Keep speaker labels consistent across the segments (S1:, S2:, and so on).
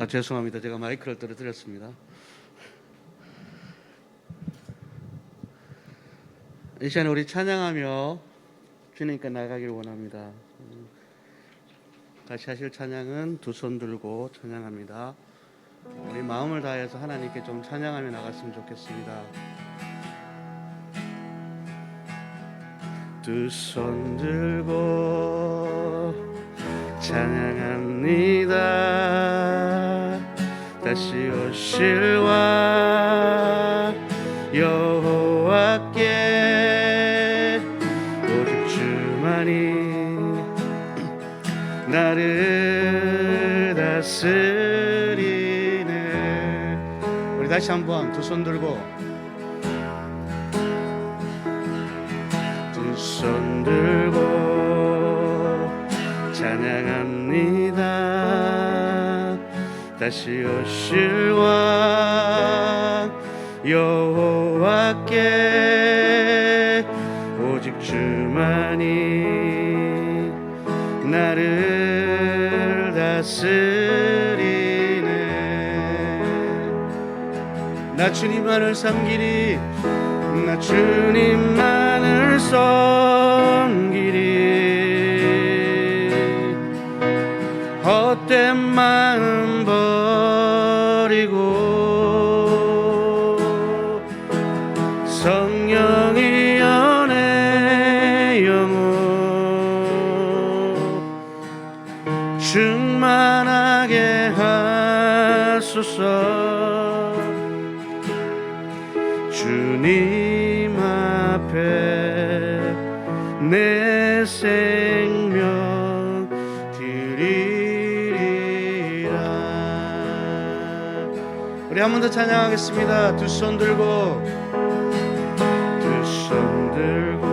S1: 죄송합니다. 제가 마이크를 떨어뜨렸습니다. 이 시간에 우리 찬양하며 주님께 나가기를 원합니다. 같이 하실 찬양은 두 손 들고 찬양합니다. 우리 마음을 다해서 하나님께 좀 찬양하며 나갔으면 좋겠습니다. 두 손 들고 찬양합니다. 다시 오실 왕 여호와께 오직 주만이 나를 다스리네. 우리 다시 한번 두 손 들고 두 손 들고 찬양합니다. 다시 오실 왕 여호와께 오직 주만이 나를 다스리네. 나 주님만을 섬기리. 나 주님만을 섬기리. 헛된 마음 버리고 성령의 연애 영혼 충만하게 하소서. 주님 앞에 내 생명 드리리라. 우리 한 번 더 찬양하겠습니다. 두 손 들고 두 손 들고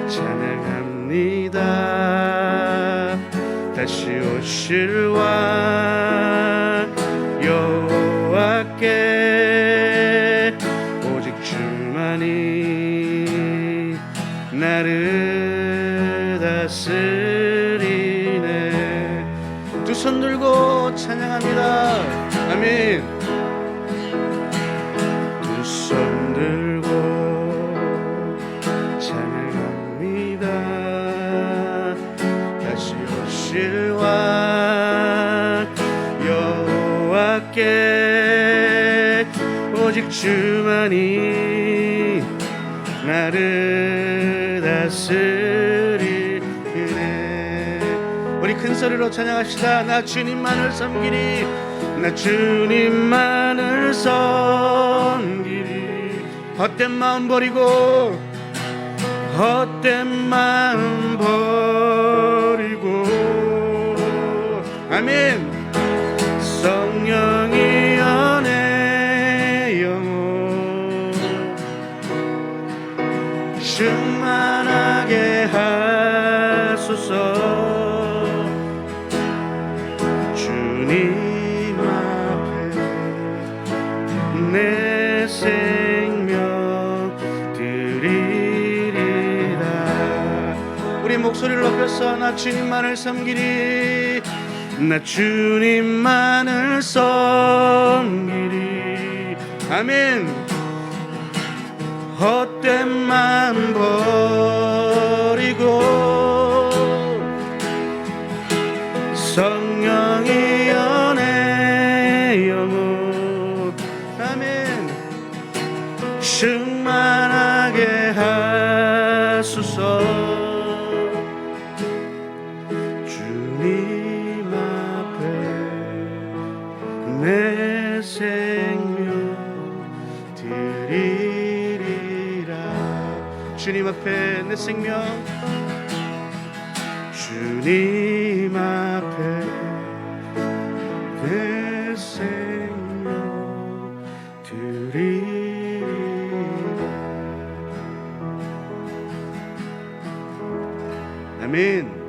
S1: 찬양합니다. 다시 오실 왕 여호와께 오직 주만이 나를 다스리네. 두 손 들고 찬양합니다. 아멘. 두 손 들고 찬양합니다. 다시 오실 왕 여호와께 오직 주만이 나를 다스리네. 우리 큰 소리로 찬양합시다. 나 주님만을 섬기리. 나 주님만을 섬기리. 헛된 마음 버리고 헛된 마음 버리고 아멘. 성령의 연애 영혼 충만하게 하소서. 주님 앞에 내 생명 드리리라. 우리 목소리를 높여서 나 주님만을 섬기리. 나 주님만을 섬기리. 아멘. 헛된 마음 버리고 성령의 연애 영혼 아멘 충만하게 하소서. 주님 앞에 내 생명 드리리라. 주님 앞에 내 생명 주님 앞에 내 생명 드리리라. 아멘.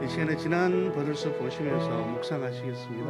S1: 이 시간에 지난 버들서 보시면서 묵상하시겠습니다.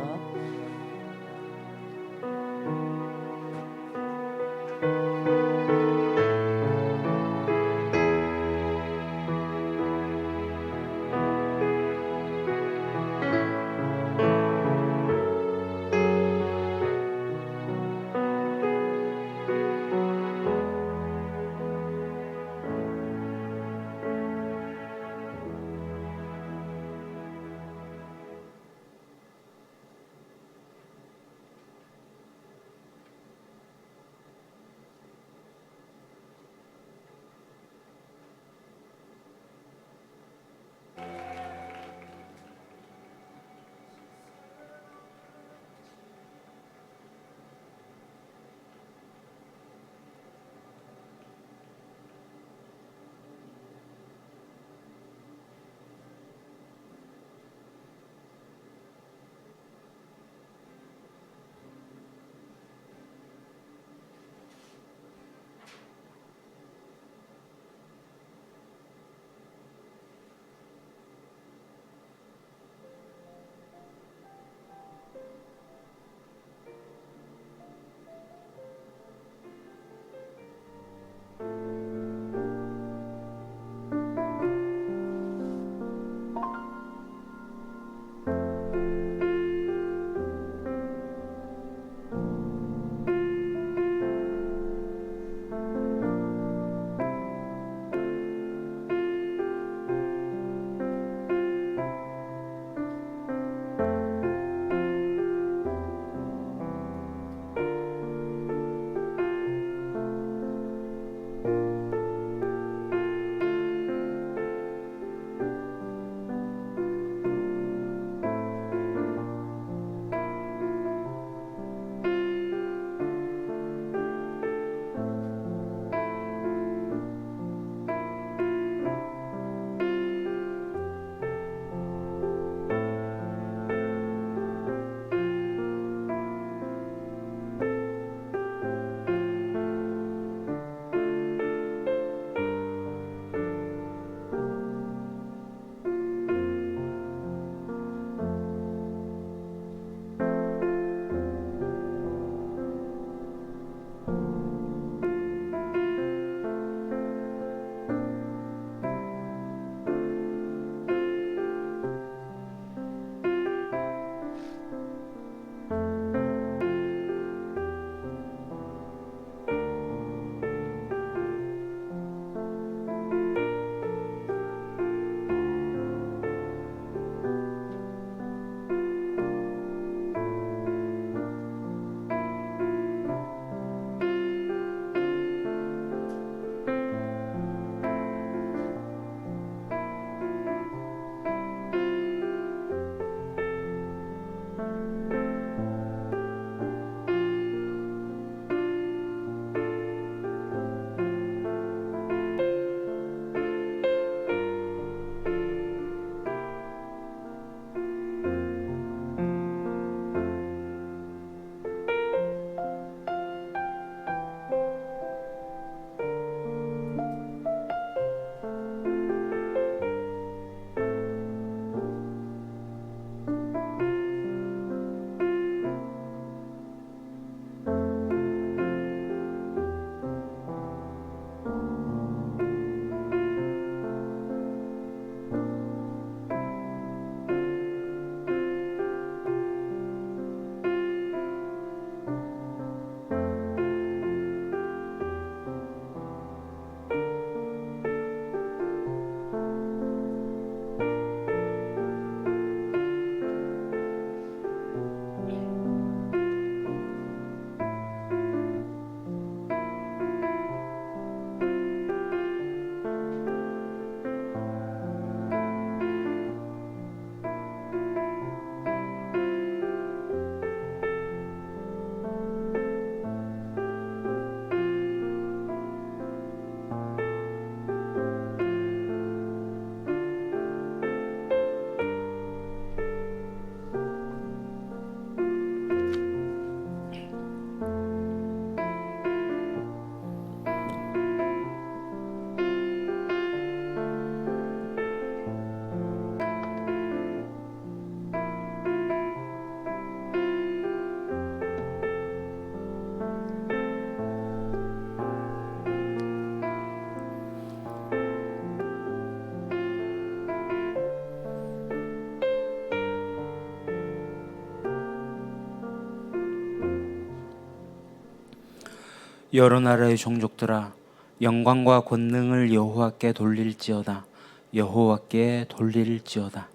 S2: 여러 나라의 종족들아 영광과 권능을 여호와께 돌릴지어다. 여호와께 돌릴지어다.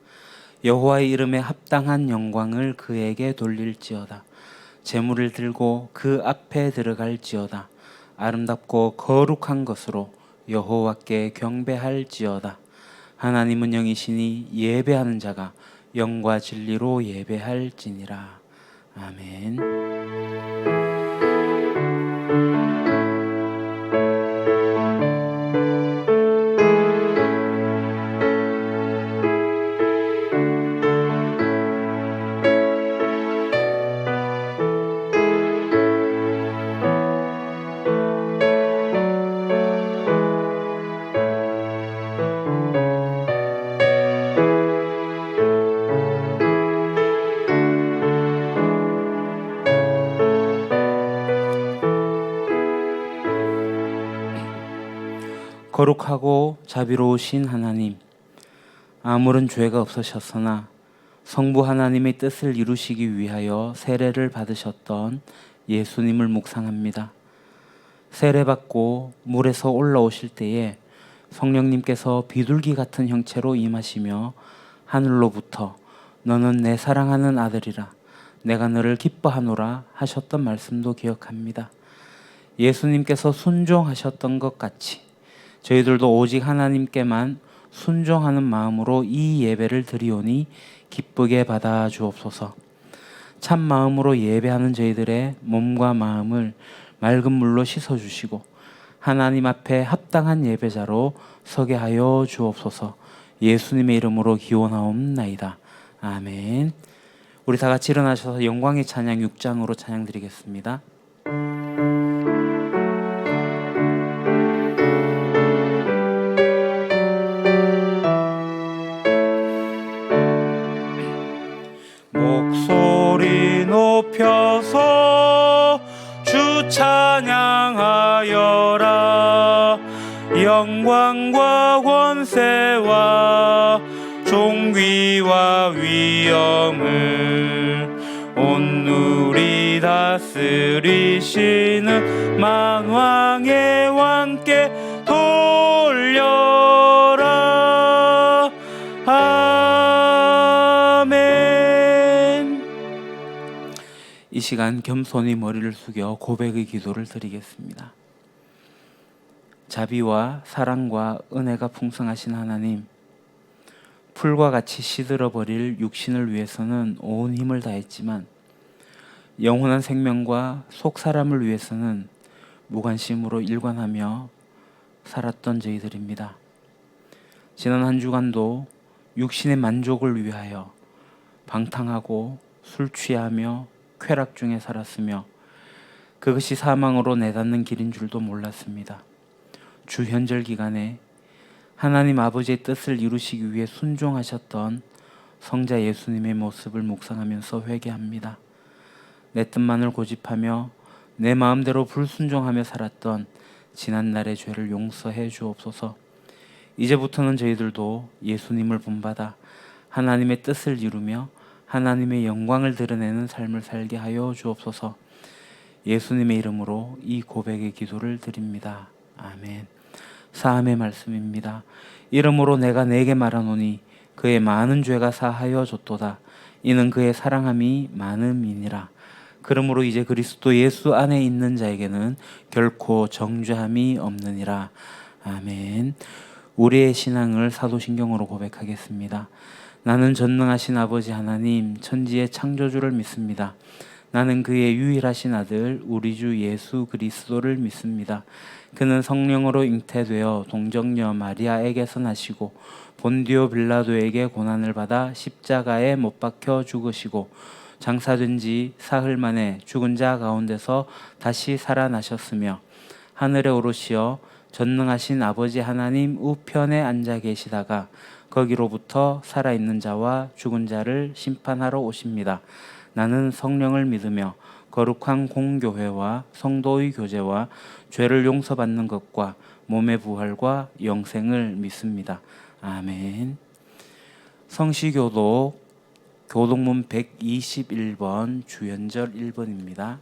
S2: 여호와의 이름에 합당한 영광을 그에게 돌릴지어다. 제물을 들고 그 앞에 들어갈지어다. 아름답고 거룩한 것으로 여호와께 경배할지어다. 하나님은 영이시니 예배하는 자가 영과 진리로 예배할지니라. 아멘. 거룩하고 자비로우신 하나님, 아무런 죄가 없으셨으나 성부 하나님의 뜻을 이루시기 위하여 세례를 받으셨던 예수님을 묵상합니다. 세례받고 물에서 올라오실 때에 성령님께서 비둘기 같은 형체로 임하시며 하늘로부터 너는 내 사랑하는 아들이라 내가 너를 기뻐하노라 하셨던 말씀도 기억합니다. 예수님께서 순종하셨던 것 같이 저희들도 오직 하나님께만 순종하는 마음으로 이 예배를 드리오니 기쁘게 받아 주옵소서. 참 마음으로 예배하는 저희들의 몸과 마음을 맑은 물로 씻어 주시고 하나님 앞에 합당한 예배자로 서게 하여 주옵소서. 예수님의 이름으로 기원하옵나이다. 아멘. 우리 다 같이 일어나셔서 영광의 찬양 6장으로 찬양 드리겠습니다. 목소리 높여서 주 찬양하여라. 영광과 권세와 존귀와 위엄을 온누리 다스리시는 만왕의 왕께 돌려라. 아멘. 이 시간 겸손히 머리를 숙여 고백의 기도를 드리겠습니다. 자비와 사랑과 은혜가 풍성하신 하나님, 풀과 같이 시들어버릴 육신을 위해서는 온 힘을 다했지만 영원한 생명과 속사람을 위해서는 무관심으로 일관하며 살았던 저희들입니다. 지난 한 주간도 육신의 만족을 위하여 방탕하고 술 취하며 쾌락 중에 살았으며 그것이 사망으로 내닫는 길인 줄도 몰랐습니다. 주 현절 기간에 하나님 아버지의 뜻을 이루시기 위해 순종하셨던 성자 예수님의 모습을 묵상하면서 회개합니다. 내 뜻만을 고집하며 내 마음대로 불순종하며 살았던 지난날의 죄를 용서해 주옵소서. 이제부터는 저희들도 예수님을 본받아 하나님의 뜻을 이루며 하나님의 영광을 드러내는 삶을 살게 하여 주옵소서. 예수님의 이름으로 이 고백의 기도를 드립니다. 아멘. 사함의 말씀입니다. 이름으로 내가 내게 말하노니 그의 많은 죄가 사하여 줬도다. 이는 그의 사랑함이 많음이니라. 그러므로 이제 그리스도 예수 안에 있는 자에게는 결코 정죄함이 없느니라. 아멘. 우리의 신앙을 사도신경으로 고백하겠습니다. 나는 전능하신 아버지 하나님 천지의 창조주를 믿습니다. 나는 그의 유일하신 아들 우리 주 예수 그리스도를 믿습니다. 그는 성령으로 잉태되어 동정녀 마리아에게서 나시고 본디오 빌라도에게 고난을 받아 십자가에 못 박혀 죽으시고 장사된 지 사흘 만에 죽은 자 가운데서 다시 살아나셨으며 하늘에 오르시어 전능하신 아버지 하나님 우편에 앉아 계시다가 거기로부터 살아있는 자와 죽은 자를 심판하러 오십니다. 나는 성령을 믿으며 거룩한 공교회와 성도의 교제와 죄를 용서받는 것과 몸의 부활과 영생을 믿습니다. 아멘. 성시교독 교독문 121번 주연절 1번입니다.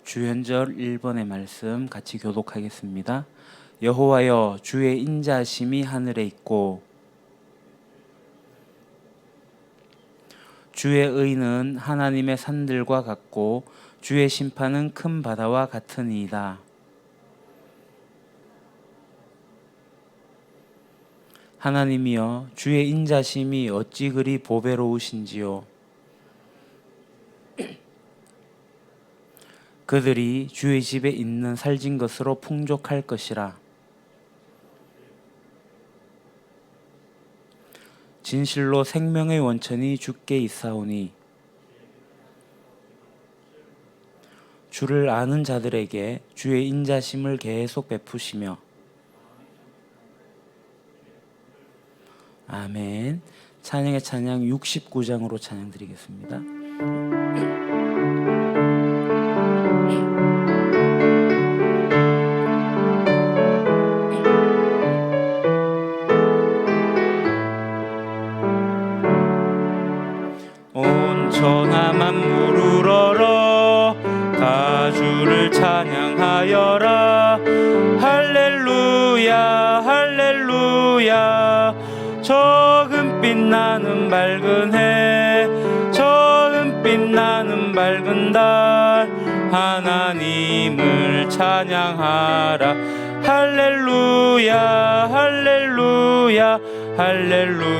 S2: 주연절 1번의 말씀 같이 교독하겠습니다. 여호와여, 주의 인자하심이 하늘에 있고 주의 의는 하나님의 산들과 같고 주의 심판은 큰 바다와 같으니이다. 하나님이여, 주의 인자심이 어찌 그리 보배로우신지요. 그들이 주의 집에 있는 살진 것으로 풍족할 것이라. 진실로 생명의 원천이 주께 있사오니 주를 아는 자들에게 주의 인자심을 계속 베푸시며. 아멘. 찬양의 찬양 69장으로 찬양 드리겠습니다. 온 천하 만물을 얼어 다 주를 찬양하여라. 할렐루야 할렐루야. 저 은빛 나는 밝은 해, 저 은빛 나는 밝은 달, 하나님을 찬양하라. 할렐루야 할렐루야 할렐루야.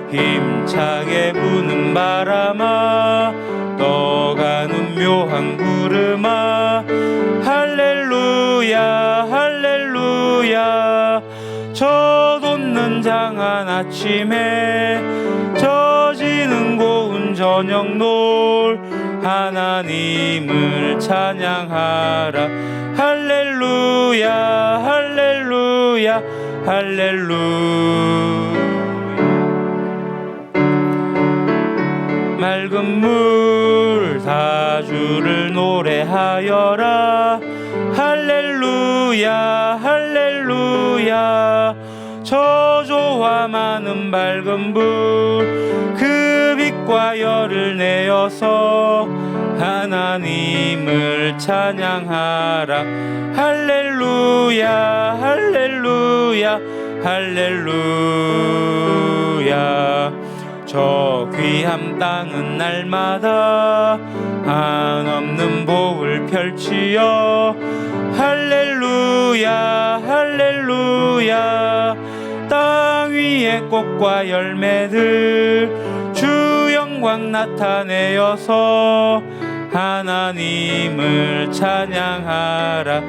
S2: 힘차게 부는 바람아, 떠가는 묘한 구름아, 할렐루야 할렐루야. 저 돋는 장한 아침에, 젖이는 고운 저녁 노을, 하나님을 찬양하라. 할렐루야 할렐루야 할렐루야. 맑은 물 다 주를 노래하여라. 할렐루야 할렐루야. 저조와 많은 밝은 불, 그 빛과 열을 내어서 하나님을 찬양하라. 할렐루야 할렐루야 할렐루야. 저 귀한 땅은 날마다 한없는 복을 펼치어 할렐루야 할렐루야. 땅 위에 꽃과 열매들 주 영광 나타내어서 하나님을 찬양하라.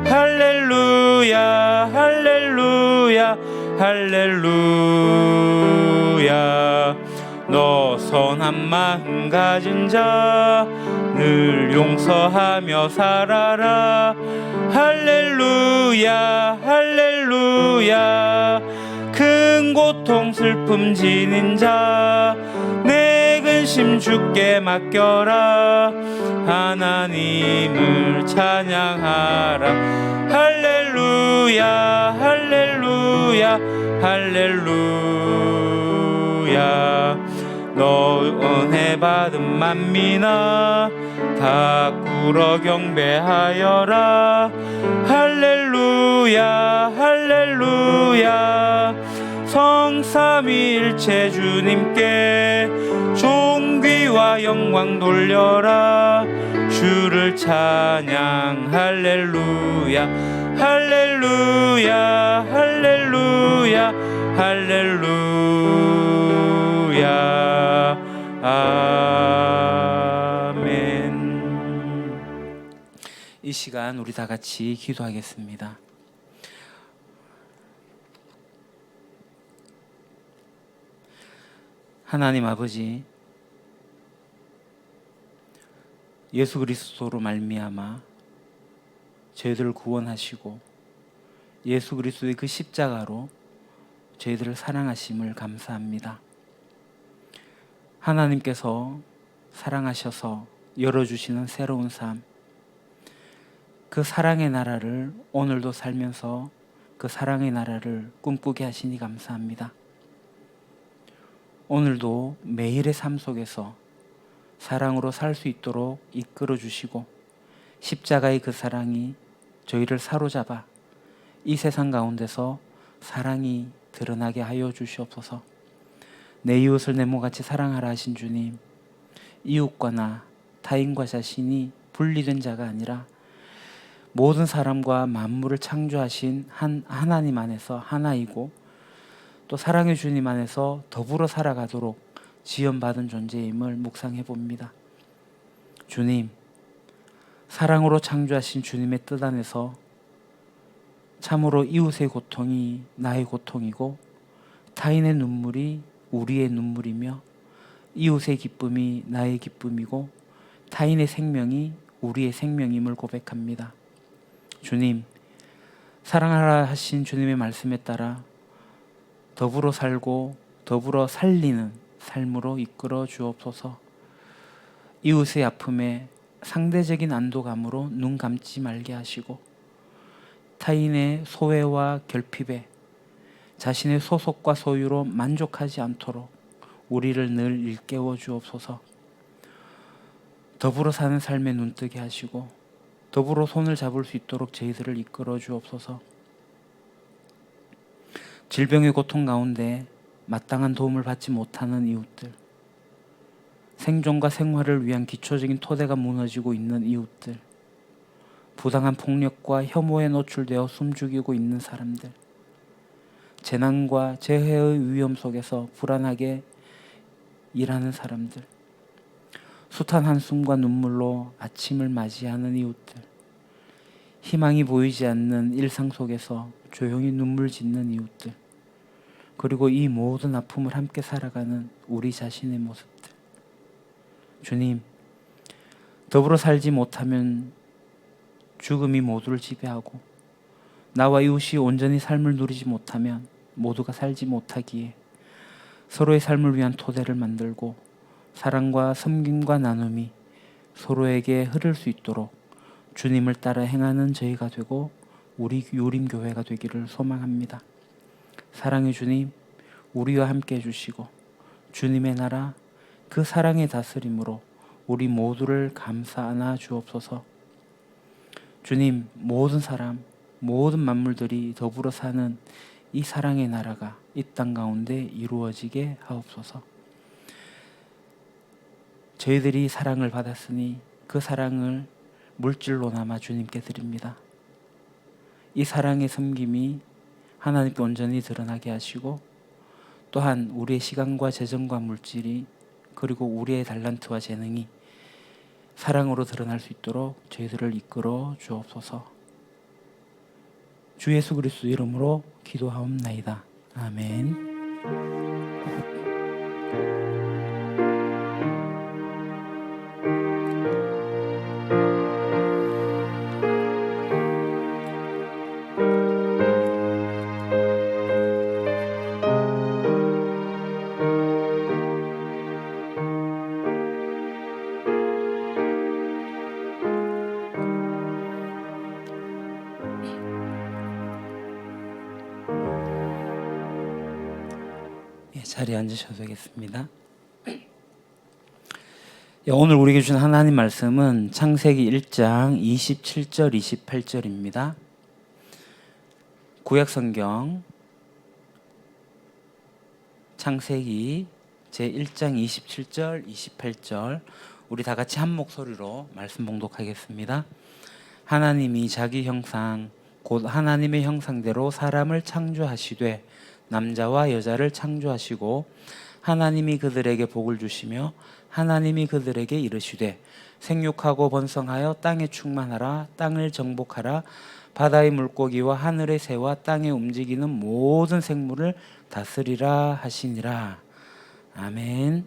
S2: 할렐루야 할렐루야 할렐루야. 너 선한 마음 가진 자 늘 용서하며 살아라. 할렐루야 할렐루야. 큰 고통 슬픔 지닌 자 내 근심 주께 맡겨라. 하나님을 찬양하라. 할렐루야 할렐루야 할렐루야. 너 은혜 받은 만민아 다 꿇어 경배하여라. 할렐루야 할렐루야. 성삼위일체 주님께 존귀와 영광 돌려라. 주를 찬양 할렐루야 할렐루야 할렐루야 할렐루야. 아멘. 이 시간 우리 다 같이 기도하겠습니다. 하나님 아버지, 예수 그리스도로 말미암아 저희들을 구원하시고 예수 그리스도의 그 십자가로 저희들을 사랑하심을 감사합니다. 하나님께서 사랑하셔서 열어주시는 새로운 삶, 그 사랑의 나라를 오늘도 살면서 그 사랑의 나라를 꿈꾸게 하시니 감사합니다. 오늘도 매일의 삶 속에서 사랑으로 살 수 있도록 이끌어 주시고 십자가의 그 사랑이 저희를 사로잡아 이 세상 가운데서 사랑이 드러나게 하여 주시옵소서. 내 이웃을 내 몸같이 사랑하라 하신 주님, 이웃과 나, 타인과 자신이 분리된 자가 아니라 모든 사람과 만물을 창조하신 한 하나님 안에서 하나이고 또 사랑의 주님 안에서 더불어 살아가도록 지원받은 존재임을 묵상해 봅니다. 주님, 사랑으로 창조하신 주님의 뜻 안에서 참으로 이웃의 고통이 나의 고통이고 타인의 눈물이 우리의 눈물이며 이웃의 기쁨이 나의 기쁨이고 타인의 생명이 우리의 생명임을 고백합니다. 주님, 사랑하라 하신 주님의 말씀에 따라 더불어 살고 더불어 살리는 삶으로 이끌어 주옵소서. 이웃의 아픔에 상대적인 안도감으로 눈 감지 말게 하시고 타인의 소외와 결핍에 자신의 소속과 소유로 만족하지 않도록 우리를 늘 일깨워 주옵소서. 더불어 사는 삶에 눈뜨게 하시고 더불어 손을 잡을 수 있도록 저희들을 이끌어 주옵소서. 질병의 고통 가운데 마땅한 도움을 받지 못하는 이웃들, 생존과 생활을 위한 기초적인 토대가 무너지고 있는 이웃들, 부당한 폭력과 혐오에 노출되어 숨죽이고 있는 사람들, 재난과 재해의 위험 속에서 불안하게 일하는 사람들, 숱한 한숨과 눈물로 아침을 맞이하는 이웃들, 희망이 보이지 않는 일상 속에서 조용히 눈물 짓는 이웃들, 그리고 이 모든 아픔을 함께 살아가는 우리 자신의 모습들. 주님, 더불어 살지 못하면 죽음이 모두를 지배하고 나와 이웃이 온전히 삶을 누리지 못하면 모두가 살지 못하기에 서로의 삶을 위한 토대를 만들고 사랑과 섬김과 나눔이 서로에게 흐를 수 있도록 주님을 따라 행하는 저희가 되고 우리 요림교회가 되기를 소망합니다. 사랑의 주님, 우리와 함께 해주시고 주님의 나라 그 사랑의 다스림으로 우리 모두를 감싸 안아 주옵소서. 주님, 모든 사람, 모든 만물들이 더불어 사는 이 사랑의 나라가 이 땅 가운데 이루어지게 하옵소서. 저희들이 사랑을 받았으니 그 사랑을 물질로 남아 주님께 드립니다. 이 사랑의 섬김이 하나님께 온전히 드러나게 하시고 또한 우리의 시간과 재정과 물질이 그리고 우리의 달란트와 재능이 사랑으로 드러날 수 있도록 저희들을 이끌어 주옵소서. 주 예수 그리스도 이름으로 기도하옵나이다. 아멘. 자리에 앉으셔도 되겠습니다. 오늘 우리에게 주신 하나님 말씀은 창세기 1장 27절 28절입니다. 구약성경 창세기 제1장 27절 28절 우리 다 같이 한 목소리로 말씀 봉독하겠습니다. 하나님이 자기 형상 곧 하나님의 형상대로 사람을 창조하시되 남자와 여자를 창조하시고 하나님이 그들에게 복을 주시며 하나님이 그들에게 이르시되 생육하고 번성하여 땅에 충만하라 땅을 정복하라 바다의 물고기와 하늘의 새와 땅에 움직이는 모든 생물을 다스리라 하시니라. 아멘.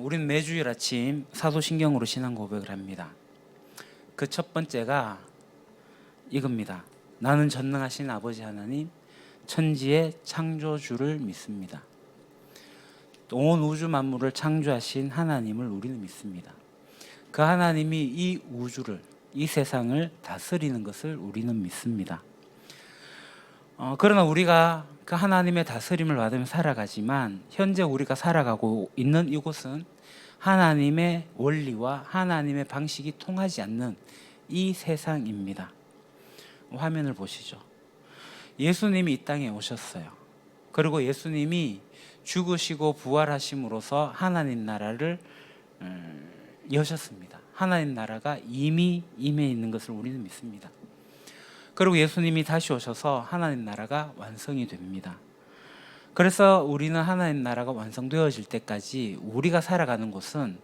S2: 우리는 매주일 아침 사도신경으로 신앙 고백을 합니다. 그 첫 번째가 이겁니다. 나는 전능하신 아버지 하나님 천지의 창조주를 믿습니다. 온 우주 만물을 창조하신 하나님을 우리는 믿습니다. 그 하나님이 이 우주를 이 세상을 다스리는 것을 우리는 믿습니다. 그러나 우리가 그 하나님의 다스림을 받으며 살아가지만 현재 우리가 살아가고 있는 이곳은 하나님의 원리와 하나님의 방식이 통하지 않는 이 세상입니다. 화면을 보시죠. 예수님이 이 땅에 오셨어요. 그리고 예수님이 죽으시고 부활하심으로써 하나님 나라를 여셨습니다. 하나님 나라가 이미 임해 있는 것을 우리는 믿습니다. 그리고 예수님이 다시 오셔서 하나님 나라가 완성이 됩니다. 그래서 우리는 하나님 나라가 완성되어질 때까지 우리가 살아가는 곳은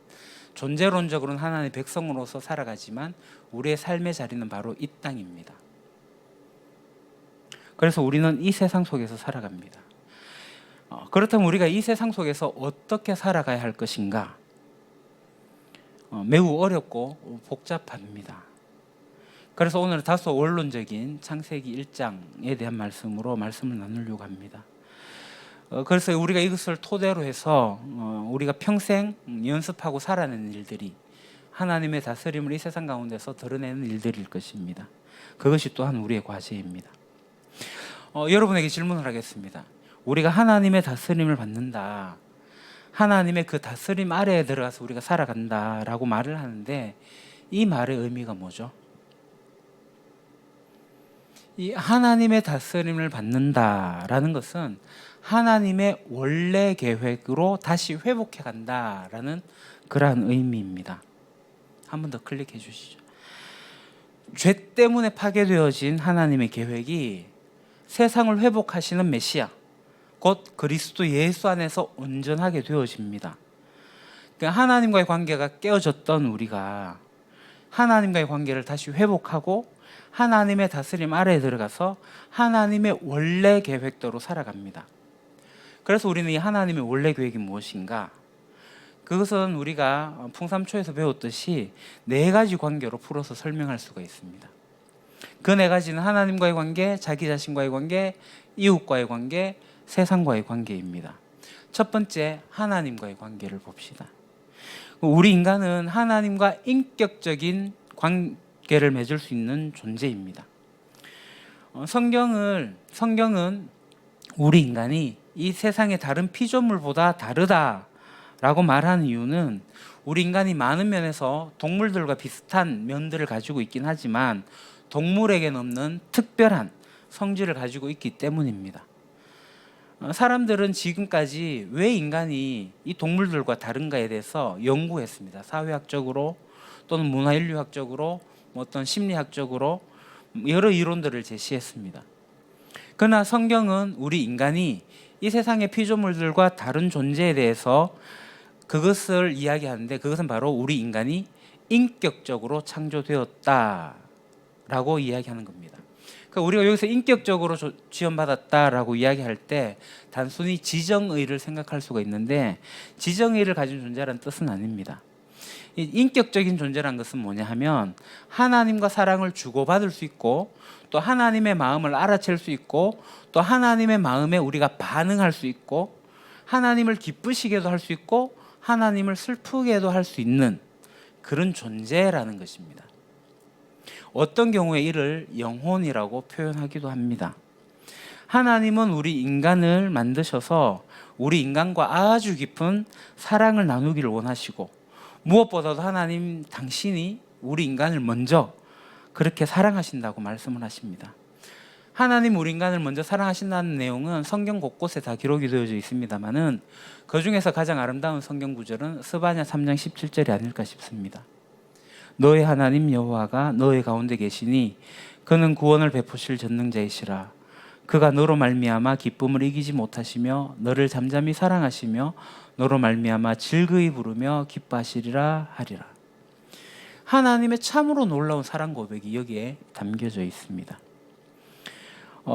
S2: 존재론적으로는 하나님의 백성으로서 살아가지만 우리의 삶의 자리는 바로 이 땅입니다. 그래서 우리는 이 세상 속에서 살아갑니다. 그렇다면 우리가 이 세상 속에서 어떻게 살아가야 할 것인가? 매우 어렵고 복잡합니다. 그래서 오늘 다소 원론적인 창세기 1장에 대한 말씀으로 말씀을 나누려고 합니다. 그래서 우리가 이것을 토대로 해서 우리가 평생 연습하고 살아내는 일들이 하나님의 다스림을 이 세상 가운데서 드러내는 일들일 것입니다. 그것이 또한 우리의 과제입니다. 여러분에게 질문을 하겠습니다. 우리가 하나님의 다스림을 받는다, 하나님의 그 다스림 아래에 들어가서 우리가 살아간다라고 말을 하는데 이 말의 의미가 뭐죠? 이 하나님의 다스림을 받는다라는 것은 하나님의 원래 계획으로 다시 회복해 간다라는 그러한 의미입니다. 한 번 더 클릭해 주시죠. 죄 때문에 파괴되어진 하나님의 계획이 세상을 회복하시는 메시아, 곧 그리스도 예수 안에서 온전하게 되어집니다. 그러니까 하나님과의 관계가 깨어졌던 우리가 하나님과의 관계를 다시 회복하고 하나님의 다스림 아래에 들어가서 하나님의 원래 계획대로 살아갑니다. 그래서 우리는 이 하나님의 원래 계획이 무엇인가? 그것은 우리가 풍삼초에서 배웠듯이 4가지 관계로 풀어서 설명할 수가 있습니다. 그 4가지는 하나님과의 관계, 자기 자신과의 관계, 이웃과의 관계, 세상과의 관계입니다. 첫 번째, 하나님과의 관계를 봅시다. 우리 인간은 하나님과 인격적인 관계를 맺을 수 있는 존재입니다. 성경은 우리 인간이 이 세상의 다른 피조물보다 다르다라고 말하는 이유는 우리 인간이 많은 면에서 동물들과 비슷한 면들을 가지고 있긴 하지만 동물에게는 없는 특별한 성질을 가지고 있기 때문입니다. 사람들은 지금까지 왜 인간이 이 동물들과 다른가에 대해서 연구했습니다. 사회학적으로 또는 문화인류학적으로 어떤 심리학적으로 여러 이론들을 제시했습니다. 그러나 성경은 우리 인간이 이 세상의 피조물들과 다른 존재에 대해서 그것을 이야기하는데 그것은 바로 우리 인간이 인격적으로 창조되었다라고 이야기하는 겁니다. 그러니까 우리가 여기서 인격적으로 지원받았다라고 이야기할 때 단순히 지정의를 생각할 수가 있는데 지정의를 가진 존재라는 뜻은 아닙니다. 인격적인 존재란 것은 뭐냐 하면 하나님과 사랑을 주고받을 수 있고 또 하나님의 마음을 알아챌 수 있고 또 하나님의 마음에 우리가 반응할 수 있고 하나님을 기쁘시게도 할 수 있고 하나님을 슬프게도 할 수 있는 그런 존재라는 것입니다. 어떤 경우에 이를 영혼이라고 표현하기도 합니다. 하나님은 우리 인간을 만드셔서 우리 인간과 아주 깊은 사랑을 나누기를 원하시고 무엇보다도 하나님 당신이 우리 인간을 먼저 그렇게 사랑하신다고 말씀을 하십니다. 하나님 우리 인간을 먼저 사랑하신다는 내용은 성경 곳곳에 다 기록이 되어져 있습니다만은 그 중에서 가장 아름다운 성경 구절은 스바냐 3장 17절이 아닐까 싶습니다. 너의 하나님 여호와가 너의 가운데 계시니 그는 구원을 베푸실 전능자이시라. 그가 너로 말미암아 기쁨을 이기지 못하시며 너를 잠잠히 사랑하시며 너로 말미암아 즐거이 부르며 기뻐하시리라 하리라. 하나님의 참으로 놀라운 사랑 고백이 여기에 담겨져 있습니다.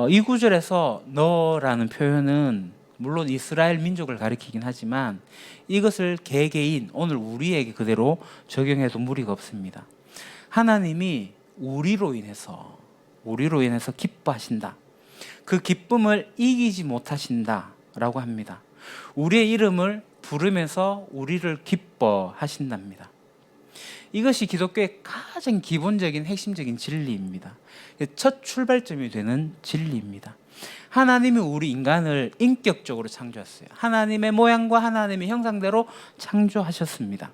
S2: 이 구절에서 너라는 표현은 물론 이스라엘 민족을 가리키긴 하지만 이것을 개개인 오늘 우리에게 그대로 적용해도 무리가 없습니다. 하나님이 우리로 인해서 기뻐하신다. 그 기쁨을 이기지 못하신다라고 합니다. 우리의 이름을 부르면서 우리를 기뻐하신답니다. 이것이 기독교의 가장 기본적인 핵심적인 진리입니다. 첫 출발점이 되는 진리입니다. 하나님이 우리 인간을 인격적으로 창조했어요. 하나님의 모양과 하나님의 형상대로 창조하셨습니다.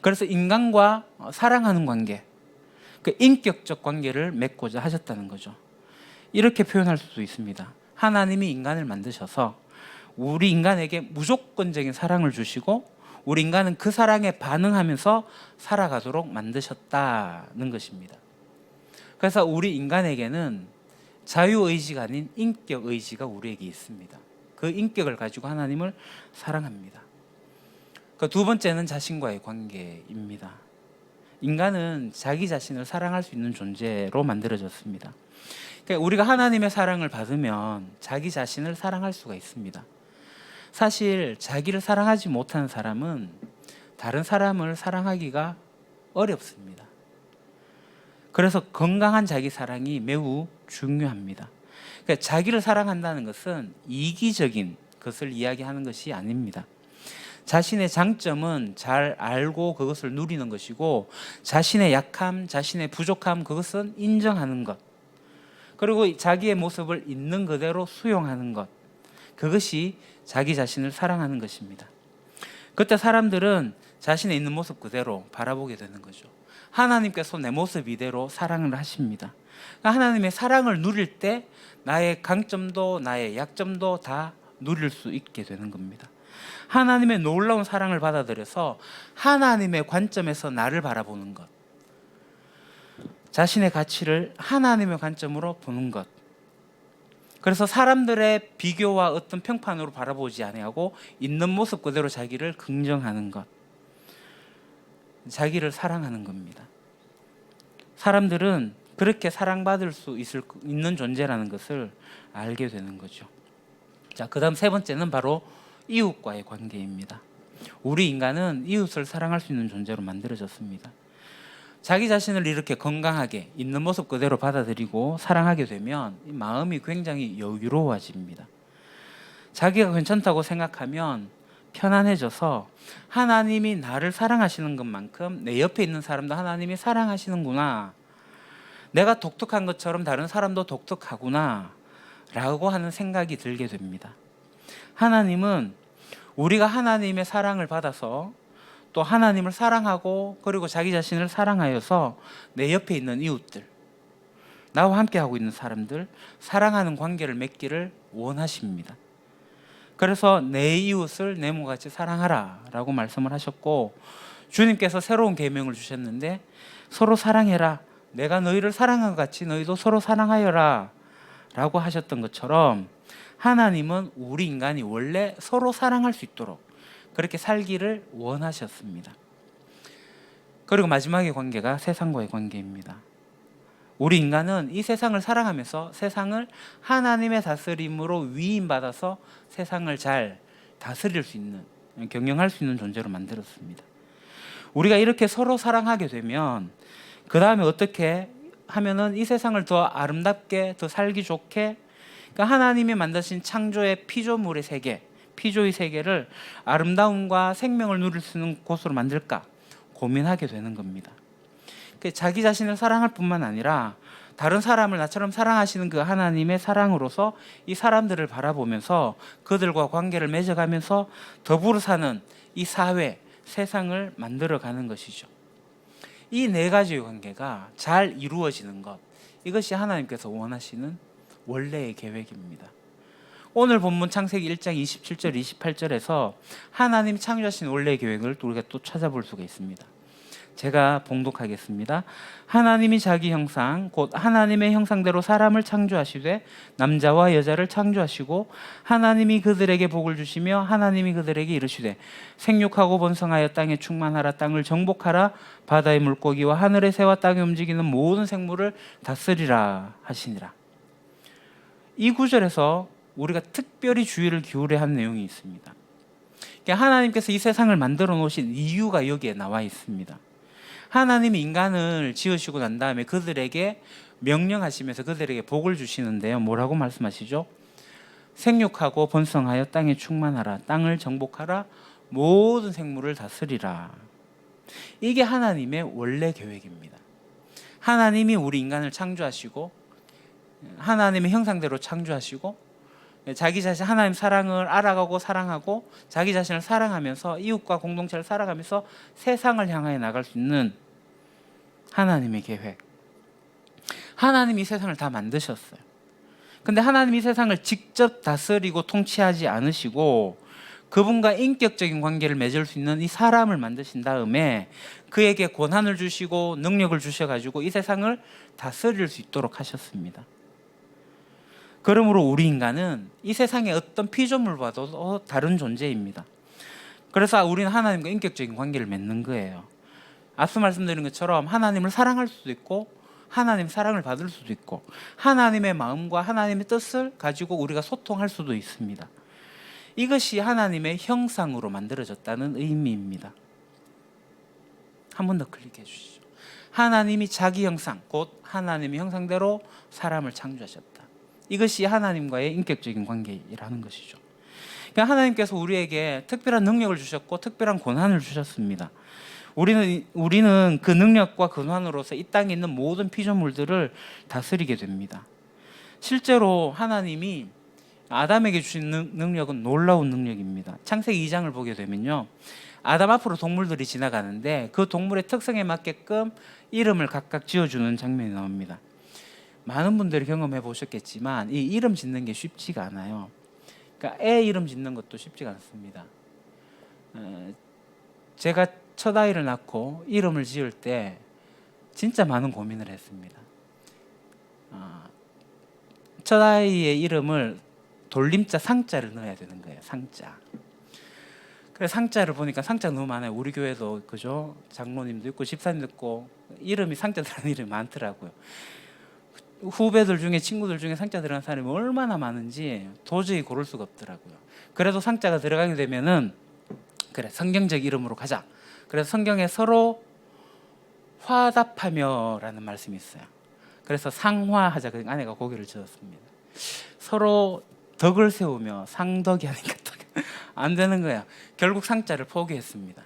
S2: 그래서 인간과 사랑하는 관계, 그 인격적 관계를 맺고자 하셨다는 거죠. 이렇게 표현할 수도 있습니다. 하나님이 인간을 만드셔서 우리 인간에게 무조건적인 사랑을 주시고 우리 인간은 그 사랑에 반응하면서 살아가도록 만드셨다는 것입니다. 그래서 우리 인간에게는 자유의지가 아닌 인격의지가 우리에게 있습니다. 그 인격을 가지고 하나님을 사랑합니다. 그 두 번째는 자신과의 관계입니다. 인간은 자기 자신을 사랑할 수 있는 존재로 만들어졌습니다. 그러니까 우리가 하나님의 사랑을 받으면 자기 자신을 사랑할 수가 있습니다. 사실 자기를 사랑하지 못하는 사람은 다른 사람을 사랑하기가 어렵습니다. 그래서 건강한 자기 사랑이 매우 중요합니다. 그러니까 자기를 사랑한다는 것은 이기적인 것을 이야기하는 것이 아닙니다. 자신의 장점은 잘 알고 그것을 누리는 것이고 자신의 약함, 자신의 부족함 그것은 인정하는 것. 그리고 자기의 모습을 있는 그대로 수용하는 것. 그것이 자기 자신을 사랑하는 것입니다. 그때 사람들은 자신의 있는 모습 그대로 바라보게 되는 거죠. 하나님께서 내 모습 이대로 사랑을 하십니다. 그러니까 하나님의 사랑을 누릴 때 나의 강점도 나의 약점도 다 누릴 수 있게 되는 겁니다. 하나님의 놀라운 사랑을 받아들여서 하나님의 관점에서 나를 바라보는 것, 자신의 가치를 하나님의 관점으로 보는 것. 그래서 사람들의 비교와 어떤 평판으로 바라보지 아니하고 있는 모습 그대로 자기를 긍정하는 것, 자기를 사랑하는 겁니다. 사람들은 그렇게 사랑받을 수 있는 존재라는 것을 알게 되는 거죠. 자, 그다음 세 번째는 바로 이웃과의 관계입니다. 우리 인간은 이웃을 사랑할 수 있는 존재로 만들어졌습니다. 자기 자신을 이렇게 건강하게 있는 모습 그대로 받아들이고 사랑하게 되면 마음이 굉장히 여유로워집니다. 자기가 괜찮다고 생각하면 편안해져서 하나님이 나를 사랑하시는 것만큼 내 옆에 있는 사람도 하나님이 사랑하시는구나, 내가 독특한 것처럼 다른 사람도 독특하구나 라고 하는 생각이 들게 됩니다. 하나님은 우리가 하나님의 사랑을 받아서 또 하나님을 사랑하고 그리고 자기 자신을 사랑하여서 내 옆에 있는 이웃들, 나와 함께하고 있는 사람들, 사랑하는 관계를 맺기를 원하십니다. 그래서 내 이웃을 내 몸같이 사랑하라 라고 말씀을 하셨고, 주님께서 새로운 계명을 주셨는데 서로 사랑해라, 내가 너희를 사랑한 것 같이 너희도 서로 사랑하여라 라고 하셨던 것처럼 하나님은 우리 인간이 원래 서로 사랑할 수 있도록 그렇게 살기를 원하셨습니다. 그리고 마지막의 관계가 세상과의 관계입니다. 우리 인간은 이 세상을 사랑하면서 세상을 하나님의 다스림으로 위임받아서 세상을 잘 다스릴 수 있는, 경영할 수 있는 존재로 만들었습니다. 우리가 이렇게 서로 사랑하게 되면 그 다음에 어떻게 하면은 이 세상을 더 아름답게, 더 살기 좋게, 그러니까 하나님이 만드신 창조의 피조물의 세계, 피조의 세계를 아름다움과 생명을 누릴 수 있는 곳으로 만들까 고민하게 되는 겁니다. 자기 자신을 사랑할 뿐만 아니라 다른 사람을 나처럼 사랑하시는 그 하나님의 사랑으로서 이 사람들을 바라보면서 그들과 관계를 맺어가면서 더불어 사는 이 사회, 세상을 만들어가는 것이죠. 이 네 가지의 관계가 잘 이루어지는 것, 이것이 하나님께서 원하시는 원래의 계획입니다. 오늘 본문 창세기 1장 27절 28절에서 하나님 창조하신 원래의 계획을 우리가 또 찾아볼 수가 있습니다. 제가 봉독하겠습니다. 하나님이 자기 형상 곧 하나님의 형상대로 사람을 창조하시되 남자와 여자를 창조하시고 하나님이 그들에게 복을 주시며 하나님이 그들에게 이르시되 생육하고 번성하여 땅에 충만하라, 땅을 정복하라, 바다의 물고기와 하늘의 새와 땅에 움직이는 모든 생물을 다스리라 하시니라. 이 구절에서 우리가 특별히 주의를 기울여야 할 내용이 있습니다. 하나님께서 이 세상을 만들어 놓으신 이유가 여기에 나와 있습니다. 하나님이 인간을 지으시고 난 다음에 그들에게 명령하시면서 그들에게 복을 주시는데요. 뭐라고 말씀하시죠? 생육하고 번성하여 땅에 충만하라, 땅을 정복하라, 모든 생물을 다스리라. 이게 하나님의 원래 계획입니다. 하나님이 우리 인간을 창조하시고 하나님의 형상대로 창조하시고 자기 자신 하나님 사랑을 알아가고 사랑하고 자기 자신을 사랑하면서 이웃과 공동체를 살아가면서 세상을 향하여 나갈 수 있는 하나님의 계획. 하나님이 세상을 다 만드셨어요. 근데 하나님이 세상을 직접 다스리고 통치하지 않으시고 그분과 인격적인 관계를 맺을 수 있는 이 사람을 만드신 다음에 그에게 권한을 주시고 능력을 주셔가지고 이 세상을 다스릴 수 있도록 하셨습니다. 그러므로 우리 인간은 이 세상의 어떤 피조물과도 다른 존재입니다. 그래서 우리는 하나님과 인격적인 관계를 맺는 거예요. 앞서 말씀드린 것처럼 하나님을 사랑할 수도 있고 하나님 사랑을 받을 수도 있고 하나님의 마음과 하나님의 뜻을 가지고 우리가 소통할 수도 있습니다. 이것이 하나님의 형상으로 만들어졌다는 의미입니다. 한 번 더 클릭해 주시죠. 하나님이 자기 형상, 곧 하나님의 형상대로 사람을 창조하셨다. 이것이 하나님과의 인격적인 관계라는 것이죠. 그러니까 하나님께서 우리에게 특별한 능력을 주셨고 특별한 권한을 주셨습니다. 우리는 그 능력과 권한으로서 이 땅에 있는 모든 피조물들을 다스리게 됩니다. 실제로 하나님이 아담에게 주신 능력은 놀라운 능력입니다. 창세기 2장을 보게 되면요, 아담 앞으로 동물들이 지나가는데 그 동물의 특성에 맞게끔 이름을 각각 지어주는 장면이 나옵니다. 많은 분들이 경험해 보셨겠지만 이 이름 짓는 게 쉽지가 않아요. 그러니까 애 이름 짓는 것도 쉽지가 않습니다. 제가 첫 아이를 낳고 이름을 지을 때 진짜 많은 고민을 했습니다. 첫 아이의 이름을 돌림자 상자를 넣어야 되는 거예요. 상자. 그래서 상자를 보니까 상자가 너무 많아요. 우리 교회도 그죠? 장로님도 있고 집사님도 있고 이름이 상자 들어가는 이름이 많더라고요. 후배들 중에 친구들 중에 상자 들어간 사람이 얼마나 많은지 도저히 고를 수가 없더라고요. 그래도 상자가 들어가게 되면은 그래 성경적 이름으로 가자. 그래서 성경에 서로 화답하며라는 말씀이 있어요. 그래서 상화하자. 그 아내가 고개를 저었습니다. 서로 덕을 세우며 상덕이 하니까 안 되는 거야. 결국 상자를 포기했습니다.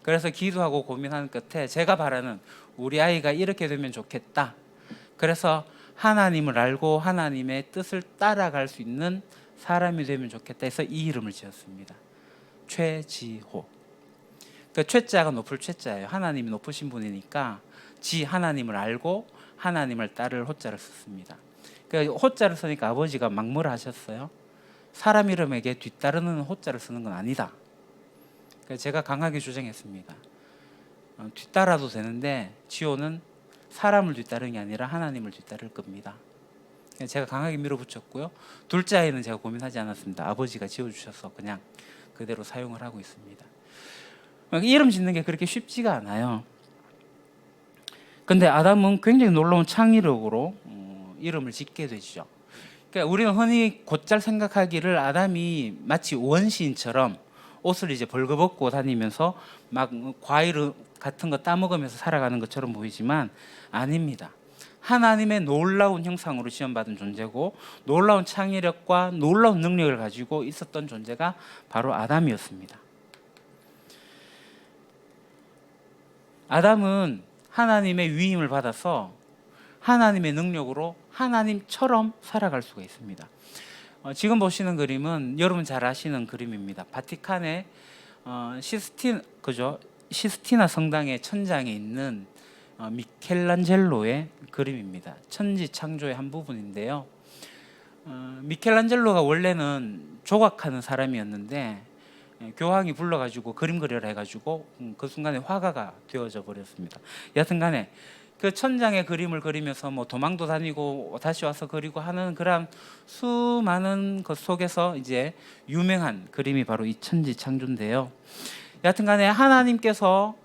S2: 그래서 기도하고 고민하는 끝에 제가 바라는 우리 아이가 이렇게 되면 좋겠다. 그래서 하나님을 알고 하나님의 뜻을 따라갈 수 있는 사람이 되면 좋겠다 해서 이 이름을 지었습니다. 최지호. 그 최자가 높을 최자예요. 하나님이 높으신 분이니까 지 하나님을 알고 하나님을 따를 호자를 썼습니다. 그 호자를 쓰니까 아버지가 막 뭐라 하셨어요? 사람 이름에게 뒤따르는 호자를 쓰는 건 아니다. 제가 강하게 주장했습니다. 뒤따라도 되는데 지호는 사람을 뒤따르는 게 아니라 하나님을 뒤따를 겁니다. 제가 강하게 밀어붙였고요. 둘째 아이는 제가 고민하지 않았습니다. 아버지가 지어주셔서 그냥 그대로 사용을 하고 있습니다. 이름 짓는 게 그렇게 쉽지가 않아요. 근데 아담은 굉장히 놀라운 창의력으로 이름을 짓게 되죠. 그러니까 우리는 흔히 곧잘 생각하기를 아담이 마치 원시인처럼 옷을 이제 벌거벗고 다니면서 막 과일 같은 거 따먹으면서 살아가는 것처럼 보이지만 아닙니다. 하나님의 놀라운 형상으로 지원받은 존재고 놀라운 창의력과 놀라운 능력을 가지고 있었던 존재가 바로 아담이었습니다. 아담은 하나님의 위임을 받아서 하나님의 능력으로 하나님처럼 살아갈 수가 있습니다. 지금 보시는 그림은 여러분 잘 아시는 그림입니다. 바티칸의 시스티나 성당의 천장에 있는 미켈란젤로의 그림입니다. 천지 창조의 한 부분인데요. 미켈란젤로가 원래는 조각하는 사람이었는데 교황이 불러가지고 그림 그려라 해가지고 그 순간에 화가가 되어져 버렸습니다. 여튼간에 그 천장에 그림을 그리면서 뭐 도망도 다니고 다시 와서 그리고 하는 그런 수많은 것 속에서 이제 유명한 그림이 바로 이 천지 창조인데요. 여튼간에 하나님께서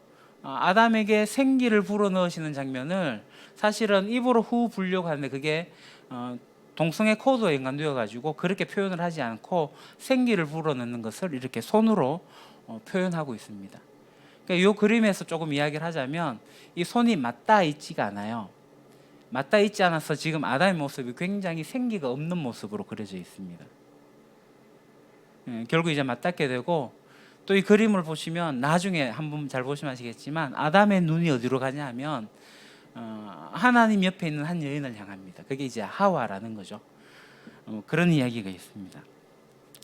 S2: 아담에게 생기를 불어넣으시는 장면을 사실은 입으로 후 불려고 하는데 그게 동성애 코드에 연관되어 가지고 그렇게 표현을 하지 않고 생기를 불어넣는 것을 이렇게 손으로 표현하고 있습니다. 그러니까 이 그림에서 조금 이야기를 하자면 이 손이 맞닿아 있지가 않아요. 맞닿아 있지 않아서 지금 아담의 모습이 굉장히 생기가 없는 모습으로 그려져 있습니다. 결국 이제 맞닿게 되고 또 이 그림을 보시면 나중에 한번 잘 보시면 아시겠지만 아담의 눈이 어디로 가냐 하면 하나님 옆에 있는 한 여인을 향합니다. 그게 이제 하와라는 거죠. 그런 이야기가 있습니다.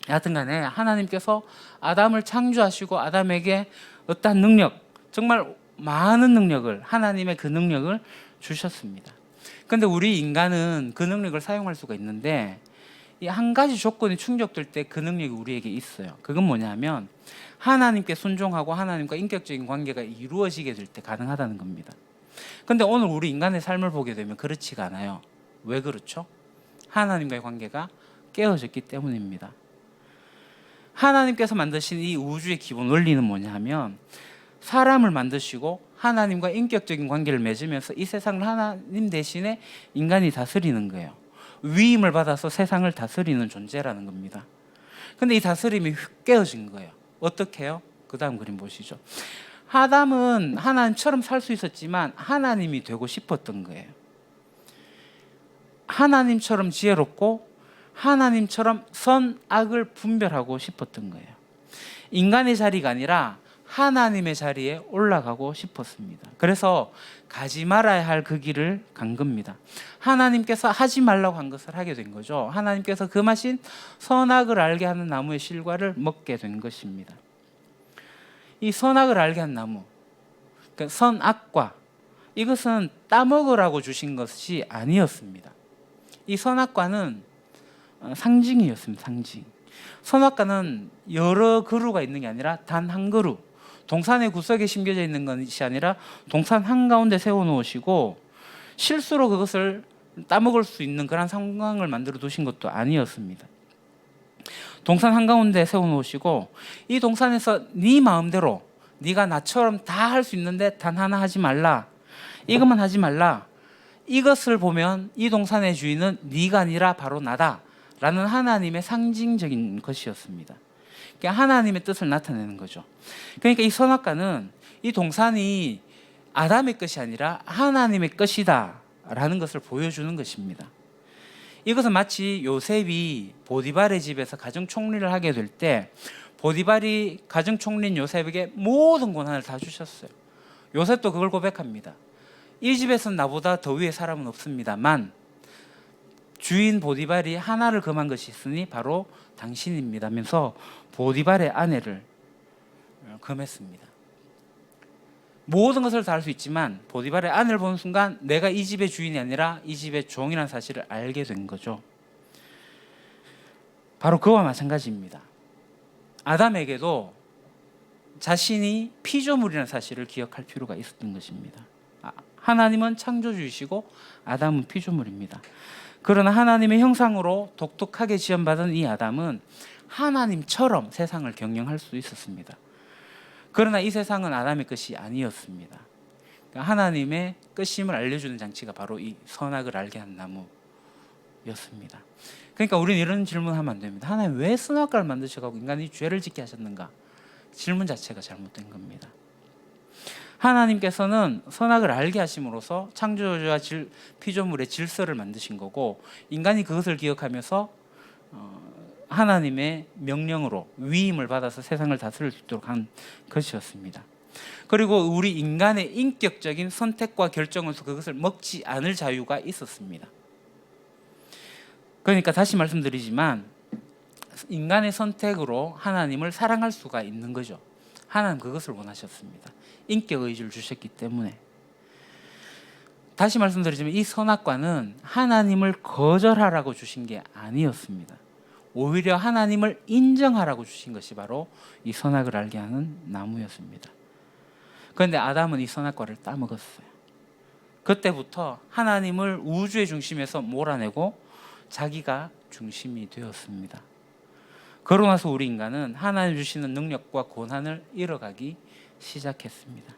S2: 여하튼간에 하나님께서 아담을 창조하시고 아담에게 어떠한 능력, 정말 많은 능력을, 하나님의 그 능력을 주셨습니다. 그런데 우리 인간은 그 능력을 사용할 수가 있는데 이 한 가지 조건이 충족될 때 그 능력이 우리에게 있어요. 그건 뭐냐면 하나님께 순종하고 하나님과 인격적인 관계가 이루어지게 될 때 가능하다는 겁니다. 그런데 오늘 우리 인간의 삶을 보게 되면 그렇지가 않아요. 왜 그렇죠? 하나님과의 관계가 깨어졌기 때문입니다. 하나님께서 만드신 이 우주의 기본 원리는 뭐냐 하면 사람을 만드시고 하나님과 인격적인 관계를 맺으면서 이 세상을 하나님 대신에 인간이 다스리는 거예요. 위임을 받아서 세상을 다스리는 존재라는 겁니다. 근데 이 다스림이 깨어진 거예요. 어떻게 해요? 그 다음 그림 보시죠. 아담은 하나님처럼 살 수 있었지만 하나님이 되고 싶었던 거예요. 하나님처럼 지혜롭고 하나님처럼 선악을 분별하고 싶었던 거예요. 인간의 자리가 아니라 하나님의 자리에 올라가고 싶었습니다. 그래서 가지 말아야 할 그 길을 간 겁니다. 하나님께서 하지 말라고 한 것을 하게 된 거죠. 하나님께서 금하신 선악을 알게 하는 나무의 실과를 먹게 된 것입니다. 이 선악을 알게 한 나무, 그러니까 선악과, 이것은 따먹으라고 주신 것이 아니었습니다. 이 선악과는 상징이었습니다. 상징. 선악과는 여러 그루가 있는 게 아니라 단 한 그루, 동산의 구석에 심겨져 있는 것이 아니라 동산 한가운데 세워놓으시고 실수로 그것을 따먹을 수 있는 그런 상황을 만들어 두신 것도 아니었습니다. 동산 한가운데 세워놓으시고 이 동산에서 네 마음대로 네가 나처럼 다 할 수 있는데 단 하나 하지 말라, 이것만 하지 말라, 이것을 보면 이 동산의 주인은 네가 아니라 바로 나다 라는 하나님의 상징적인 것이었습니다. 그러니까 하나님의 뜻을 나타내는 거죠. 그러니까 이 선악과는 이 동산이 아담의 것이 아니라 하나님의 것이다 라는 것을 보여주는 것입니다. 이것은 마치 요셉이 보디발의 집에서 가정 총리를 하게 될 때 보디발이 가정 총리인 요셉에게 모든 권한을 다 주셨어요. 요셉도 그걸 고백합니다. 이 집에서는 나보다 더 위의 사람은 없습니다만 주인 보디발이 하나를 금한 것이 있으니 바로 당신입니다 하면서 보디발의 아내를 금했습니다. 모든 것을 다 할 수 있지만 보디발의 아내를 보는 순간 내가 이 집의 주인이 아니라 이 집의 종이라는 사실을 알게 된 거죠. 바로 그와 마찬가지입니다. 아담에게도 자신이 피조물이라는 사실을 기억할 필요가 있었던 것입니다. 하나님은 창조주이시고 아담은 피조물입니다. 그러나 하나님의 형상으로 독특하게 지음받은 이 아담은 하나님처럼 세상을 경영할 수 있었습니다. 그러나 이 세상은 아담의 것이 아니었습니다. 그러니까 하나님의 끝임을 알려주는 장치가 바로 이 선악을 알게 한 나무였습니다. 그러니까 우리는 이런 질문하면 안 됩니다. 하나님 왜 선악과를 만드셔가지고 인간이 죄를 짓게 하셨는가? 질문 자체가 잘못된 겁니다. 하나님께서는 선악을 알게 하심으로써 창조주와 피조물의 질서를 만드신 거고 인간이 그것을 기억하면서 하나님의 명령으로 위임을 받아서 세상을 다스릴 수 있도록 한 것이었습니다. 그리고 우리 인간의 인격적인 선택과 결정으로서 그것을 먹지 않을 자유가 있었습니다. 그러니까 다시 말씀드리지만 인간의 선택으로 하나님을 사랑할 수가 있는 거죠. 하나님 그것을 원하셨습니다. 인격 의지를 주셨기 때문에. 다시 말씀드리지만 이 선악과는 하나님을 거절하라고 주신 게 아니었습니다. 오히려 하나님을 인정하라고 주신 것이 바로 이 선악을 알게 하는 나무였습니다. 그런데 아담은 이 선악과를 따먹었어요. 그때부터 하나님을 우주의 중심에서 몰아내고 자기가 중심이 되었습니다. 그러고 나서 우리 인간은 하나님 주시는 능력과 권한을 잃어가기 시작했습니다.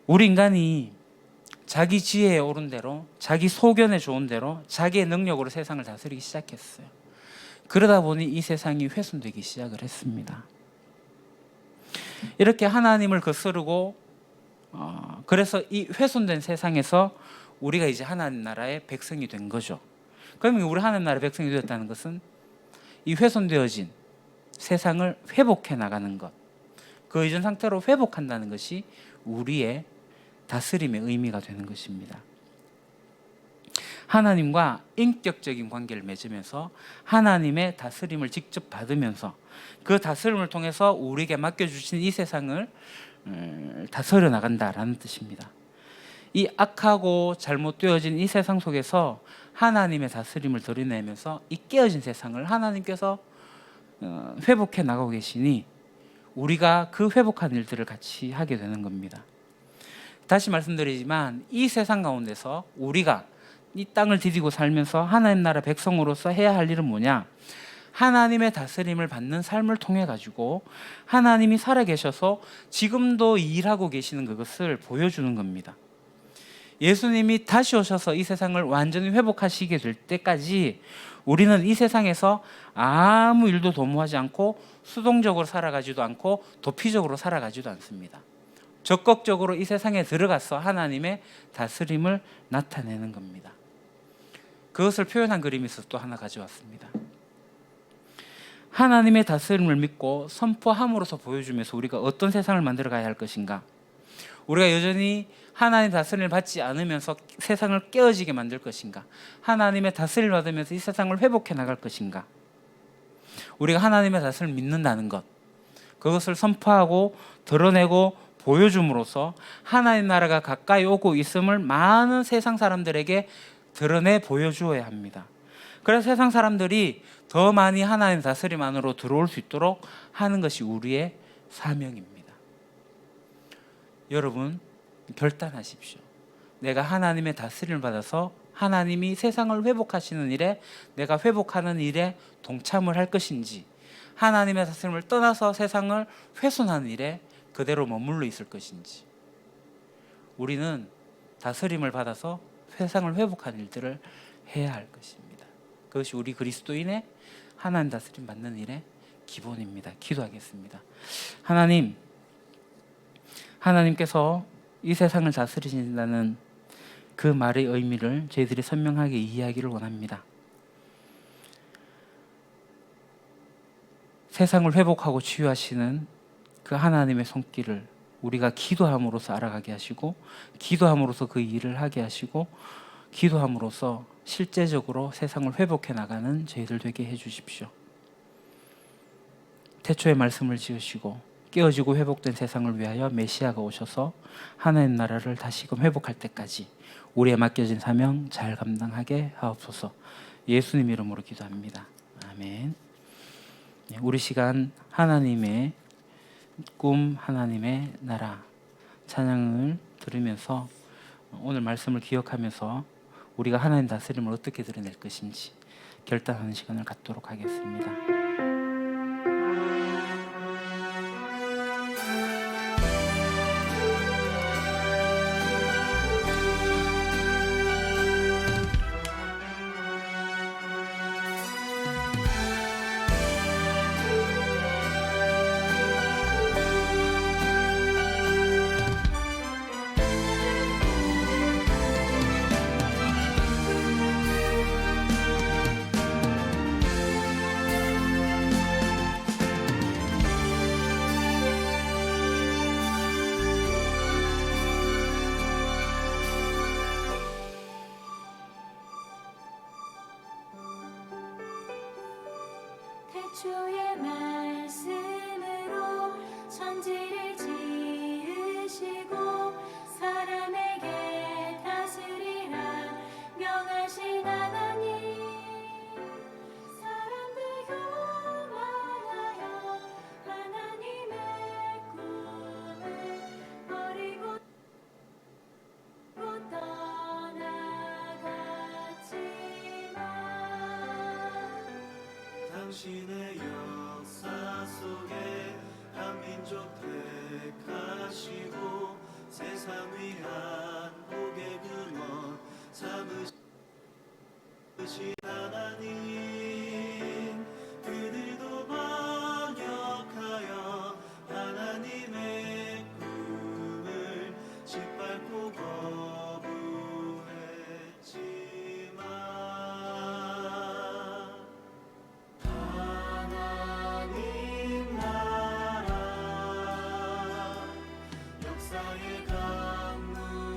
S2: 우리 인간이 자기 지혜에 오른 대로, 자기 소견에 좋은 대로 자기의 능력으로 세상을 다스리기 시작했어요. 그러다 보니 이 세상이 훼손되기 시작을 했습니다. 이렇게 하나님을 거스르고 그래서 이 훼손된 세상에서 우리가 이제 하나님 나라의 백성이 된 거죠. 그러면 우리 하나님 나라의 백성이 되었다는 것은 이 훼손되어진 세상을 회복해 나가는 것, 그 이전 상태로 회복한다는 것이 우리의 다스림의 의미가 되는 것입니다. 하나님과 인격적인 관계를 맺으면서 하나님의 다스림을 직접 받으면서 그 다스림을 통해서 우리에게 맡겨주신 이 세상을 다스려 나간다라는 뜻입니다. 이 악하고 잘못되어진 이 세상 속에서 하나님의 다스림을 드러내면서 이 깨어진 세상을 하나님께서 회복해 나가고 계시니 우리가 그 회복한 일들을 같이 하게 되는 겁니다. 다시 말씀드리지만 이 세상 가운데서 우리가 이 땅을 디디고 살면서 하나님 나라 백성으로서 해야 할 일은 뭐냐? 하나님의 다스림을 받는 삶을 통해 가지고 하나님이 살아계셔서 지금도 일하고 계시는 그것을 보여주는 겁니다. 예수님이 다시 오셔서 이 세상을 완전히 회복하시게 될 때까지 우리는 이 세상에서 아무 일도 도모하지 않고 수동적으로 살아가지도 않고 도피적으로 살아가지도 않습니다. 적극적으로 이 세상에 들어가서 하나님의 다스림을 나타내는 겁니다. 그것을 표현한 그림이 있어서 또 하나 가져왔습니다. 하나님의 다스림을 믿고 선포함으로써 보여주면서 우리가 어떤 세상을 만들어 가야 할 것인가? 우리가 여전히 하나님의 다스림을 받지 않으면서 세상을 깨어지게 만들 것인가? 하나님의 다스림을 받으면서 이 세상을 회복해 나갈 것인가? 우리가 하나님의 다스림을 믿는다는 것, 그것을 선포하고 드러내고 보여줌으로써 하나님 나라가 가까이 오고 있음을 많은 세상 사람들에게 드러내 보여주어야 합니다. 그래서 세상 사람들이 더 많이 하나님 다스림 안으로 들어올 수 있도록 하는 것이 우리의 사명입니다. 여러분, 결단하십시오. 내가 하나님의 다스림을 받아서 하나님이 세상을 회복하시는 일에, 내가 회복하는 일에 동참을 할 것인지, 하나님의 다스림을 떠나서 세상을 훼손하는 일에 그대로 머물러 있을 것인지. 우리는 다스림을 받아서 세상을 회복하는 일들을 해야 할 것입니다. 그것이 우리 그리스도인의 하나님 다스림 받는 일의 기본입니다. 기도하겠습니다. 하나님, 하나님께서 이 세상을 다스리신다는 그 말의 의미를 저희들이 선명하게 이해하기를 원합니다. 세상을 회복하고 치유하시는 그 하나님의 손길을 우리가 기도함으로써 알아가게 하시고, 기도함으로써 그 일을 하게 하시고, 기도함으로써 실제적으로 세상을 회복해 나가는 저희들 되게 해주십시오. 태초의 말씀을 지으시고 깨어지고 회복된 세상을 위하여 메시아가 오셔서 하나님 나라를 다시금 회복할 때까지 우리의 맡겨진 사명 잘 감당하게 하옵소서. 예수님 이름으로 기도합니다. 아멘. 우리 시간 하나님의 꿈, 하나님의 나라 찬양을 들으면서 오늘 말씀을 기억하면서 우리가 하나님 다스림을 어떻게 드러낼 것인지 결단하는 시간을 갖도록 하겠습니다.
S3: 태초의 말씀으로 천지를 지으시고 사람에게 다스리라 명하신 하나님, 사람들 교만하여 하나님의 꿈을 버리고 떠나갔지만
S4: 당신의 역사 속에 한 민족 택하시고 세상 위한 복의 근원 삼으신 하나님, 그들도 반역하여 하나님의 꿈을 짓밟고 거부했지만 하나님 나라 역사의 강물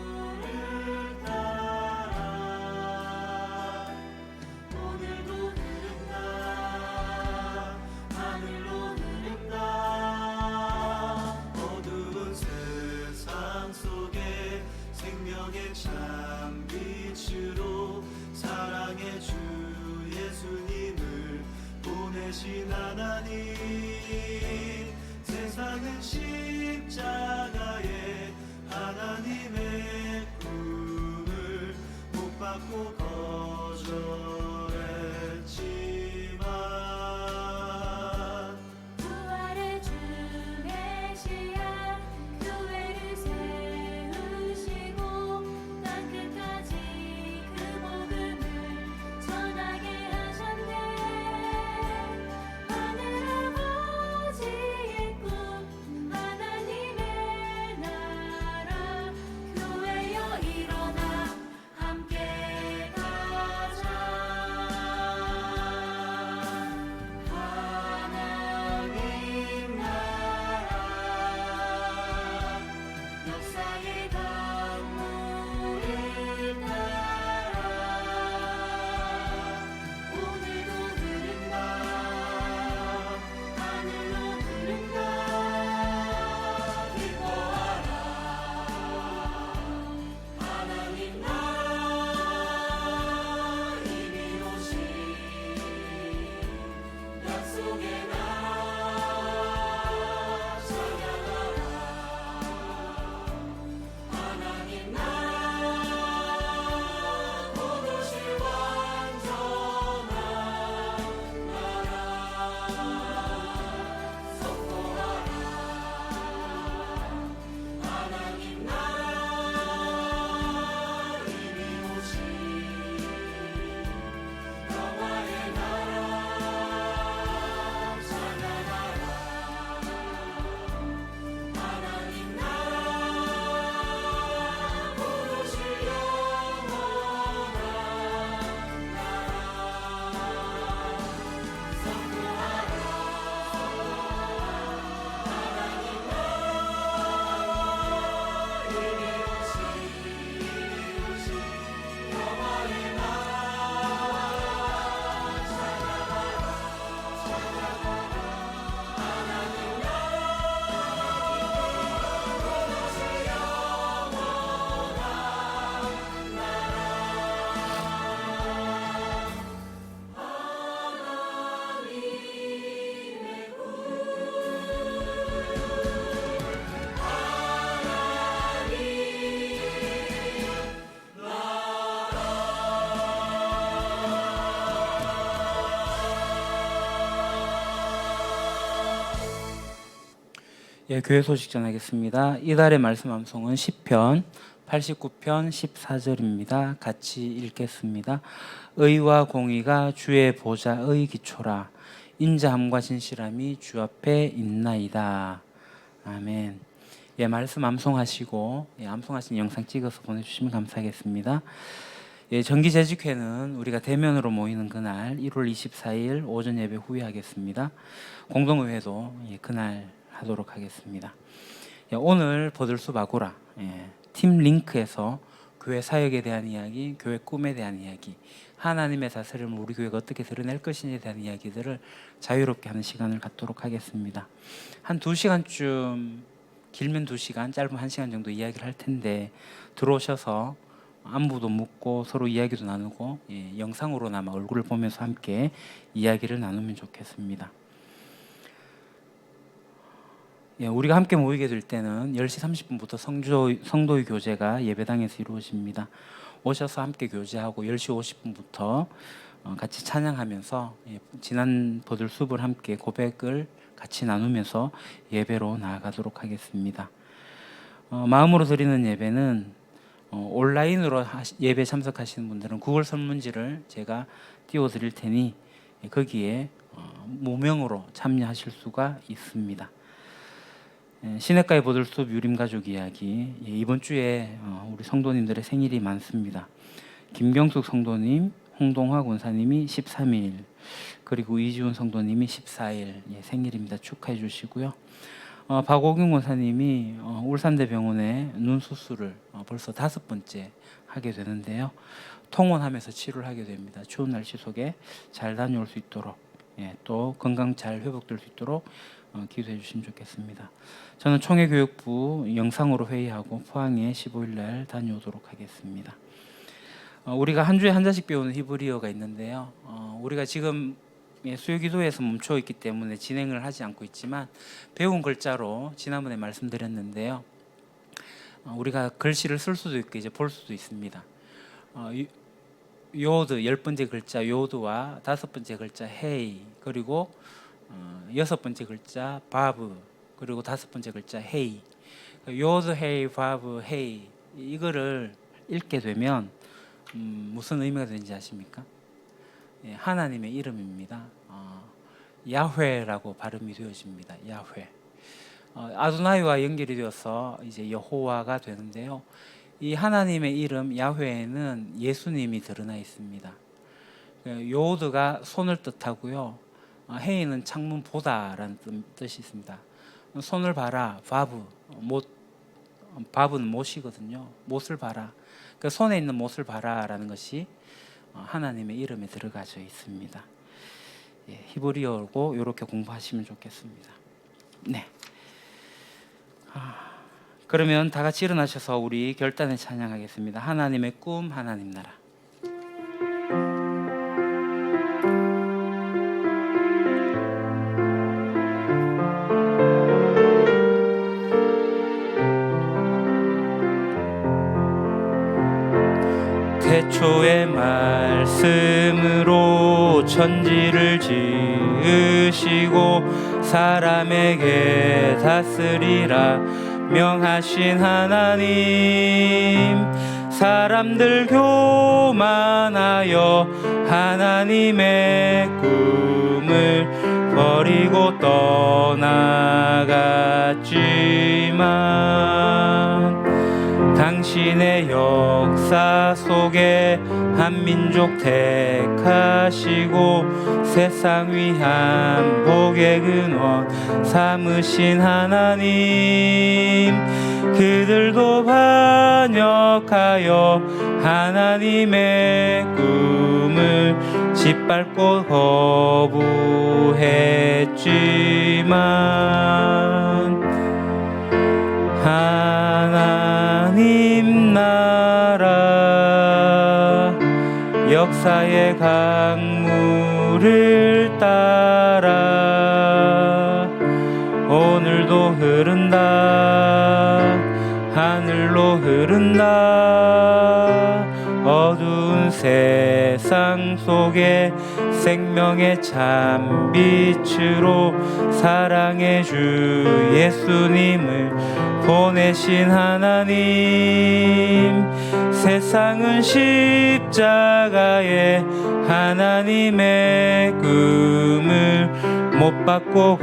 S4: 세상에 주 예수님을 보내신 하나님, 세상은 십자가에 하나님의 꿈을 못 받고 거절했지만
S3: 부활의 주 메시아 교회를 세우시고 땅끝까지 그 복음을 전하게 하셨네. 하늘 아버지의 꿈 하나님의 나라 교회여 일어나 함께 가자. 하나님 나라 역사의 강물을 따라 오늘도 흐른다 하늘로 흐른다 기뻐하라. 하나님 나라 이미 오신 약속의 나라 찬양하라. 하나님 나라 곧 오실 완전한 나라 선포하라. 하나님 나라 이미 오신 평화의 나라 찬양하라. 하나님 나라 곧 오실 영원한 나라 선포하라. 하나님 나라 이미 오신 평화의
S2: 예, 교회 소식 전하겠습니다. 이달의 말씀 암송은 시편 89편 14절입니다. 같이 읽겠습니다. 의와 공의가 주의 보좌의 기초라. 인자함과 진실함이 주 앞에 있나이다. 아멘. 예, 말씀 암송하시고 암송하신 영상 찍어서 보내주시면 감사하겠습니다. 예, 정기재직회는 우리가 대면으로 모이는 그날 1월 24일 오전 예배 후에 하겠습니다. 공동의회도 그날 하도록 하겠습니다. 오늘 버들수 바구라 팀 링크에서 교회 사역에 대한 이야기, 교회 꿈에 대한 이야기, 하나님의 다스림을 우리 교회가 어떻게 드러낼 것인지에 대한 이야기들을 자유롭게 하는 시간을 갖도록 하겠습니다. 한 2시간쯤, 길면 2시간, 짧으면 1시간 정도 이야기를 할 텐데 들어오셔서 안부도 묻고 서로 이야기도 나누고 영상으로나마 얼굴을 보면서 함께 이야기를 나누면 좋겠습니다. 우리가 함께 모이게 될 때는 10시 30분부터 성도의 교제가 예배당에서 이루어집니다. 오셔서 함께 교제하고 10시 50분부터 같이 찬양하면서 지난 버들숲을 함께 고백을 같이 나누면서 예배로 나아가도록 하겠습니다. 마음으로 드리는 예배는 온라인으로 예배 참석하시는 분들은 구글 설문지를 제가 띄워드릴 테니 거기에 무명으로 참여하실 수가 있습니다. 시냇가의 버들숲 유림가족 이야기, 이번 주에 우리 성도님들의 생일이 많습니다. 김경숙 성도님, 홍동화 권사님이 13일, 그리고 이지훈 성도님이 14일 생일입니다. 축하해 주시고요. 박오균 권사님이 울산대병원에 눈 수술을 벌써 5번째 하게 되는데요. 통원하면서 치료를 하게 됩니다. 추운 날씨 속에 잘 다녀올 수 있도록, 또 건강 잘 회복될 수 있도록 기도해 주시면 좋겠습니다. 저는 총회교육부 영상으로 회의하고 포항에 15일 날 다녀오도록 하겠습니다. 우리가 한 주에 한 자씩 배우는 히브리어가 있는데요. 우리가 지금 수요기도에서 멈춰 있기 때문에 진행을 하지 않고 있지만 배운 글자로 지난번에 말씀드렸는데요. 우리가 글씨를 쓸 수도 있고 이제 볼 수도 있습니다. 요드 10번째 글자 요드와 5번째 글자 헤이, 그리고 6번째 글자 바브, 그리고 5번째 글자 헤이. 요드 헤이 바브 헤이, 이거를 읽게 되면 무슨 의미가 되는지 아십니까? 예, 하나님의 이름입니다. 야훼라고 발음이 되어집니다. 야훼. 아도나이와 연결이 되어서 이제 여호와가 되는데요. 이 하나님의 이름 야훼에는 예수님이 드러나 있습니다. 요드가 손을 뜻하고요. 헤이는 창문 보다라는 뜻이 있습니다. 손을 봐라, 바브, 못, 바브는 못이거든요. 못을 봐라. 그 손에 있는 못을 봐라라는 것이 하나님의 이름에 들어가져 있습니다. 예, 히브리어고 이렇게 공부하시면 좋겠습니다. 네. 그러면 다 같이 일어나셔서 우리 결단에 찬양하겠습니다. 하나님의 꿈, 하나님 나라. 태초의 말씀으로 천지를 지으시고 사람에게 다스리라 명하신 하나님, 사람들 교만하여 하나님의 꿈을 버리고 떠나갔지만 당신의 역사 속에 한 민족 택하시고 세상 위한 복의 근원 삼으신 하나님, 그들도 반역하여 하나님의 꿈을 짓밟고 거부했지만 하나님 나라 역사의 강물을 따라 오늘도 흐른다, 하늘로 흐른다. 어두운 세상 속에 생명의 참빛으로 사랑의 주 예수님을 보내신 하나님, 세상은 십자가에 하나님의 꿈을 못 받고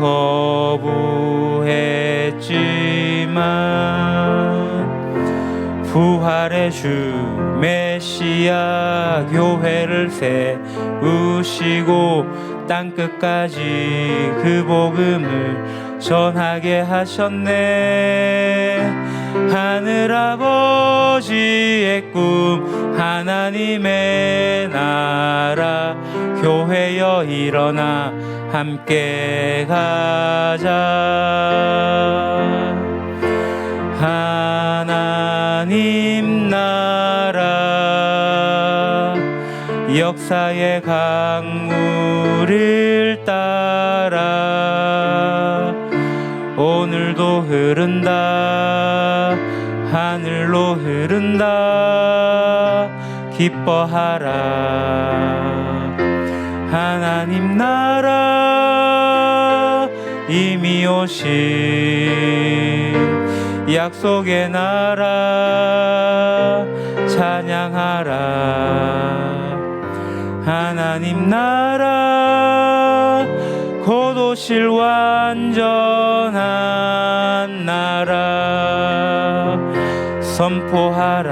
S2: 거부했지만 부활의 주 메시아 교회를 세우시고 땅끝까지 그 복음을 전하게 하셨네. 하늘아버지의 꿈 하나님의 나라 교회여 일어나 함께 가자. 하나님 나라 역사의 강물을 따라 오늘도 흐른다, 하늘로 흐른다. 기뻐하라. 하나님 나라 이미 오신 약속의 나라 찬양하라. 하나님 나라 곧 오실 완전한 나라 선포하라.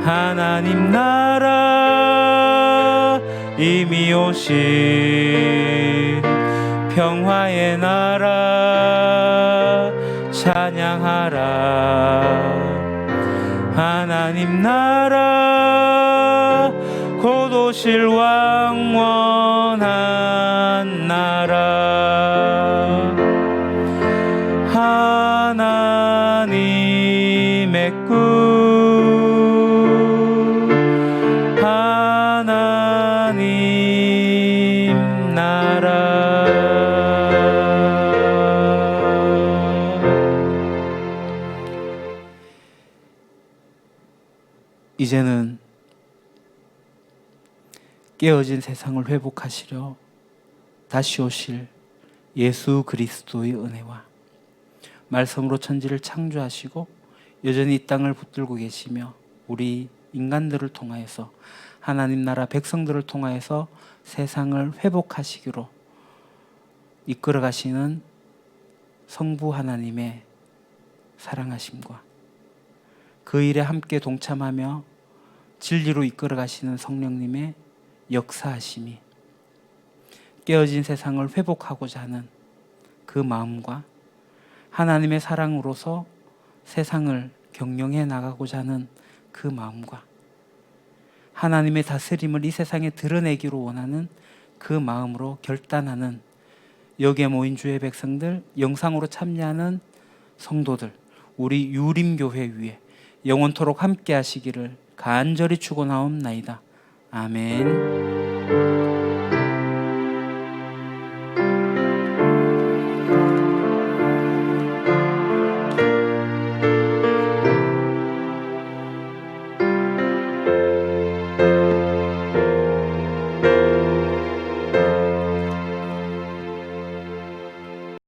S2: 하나님 나라 이미 오신 평화의 나라 찬양하라. 하나님 나라 곧 오실 왕원한 나라 하나님의 꿈 이제는 깨어진 세상을 회복하시려 다시 오실 예수 그리스도의 은혜와 말씀으로 천지를 창조하시고 여전히 이 땅을 붙들고 계시며 우리 인간들을 통하여서 하나님 나라 백성들을 통하여서 세상을 회복하시기로 이끌어 가시는 성부 하나님의 사랑하심과 그 일에 함께 동참하며 진리로 이끌어 가시는 성령님의 역사하심이 깨어진 세상을 회복하고자 하는 그 마음과 하나님의 사랑으로서 세상을 경영해 나가고자 하는 그 마음과 하나님의 다스림을 이 세상에 드러내기로 원하는 그 마음으로 결단하는 여기에 모인 주의 백성들, 영상으로 참여하는 성도들, 우리 유림교회 위에 영원토록 함께 하시기를 간절히 축원하옵나이다. 아멘.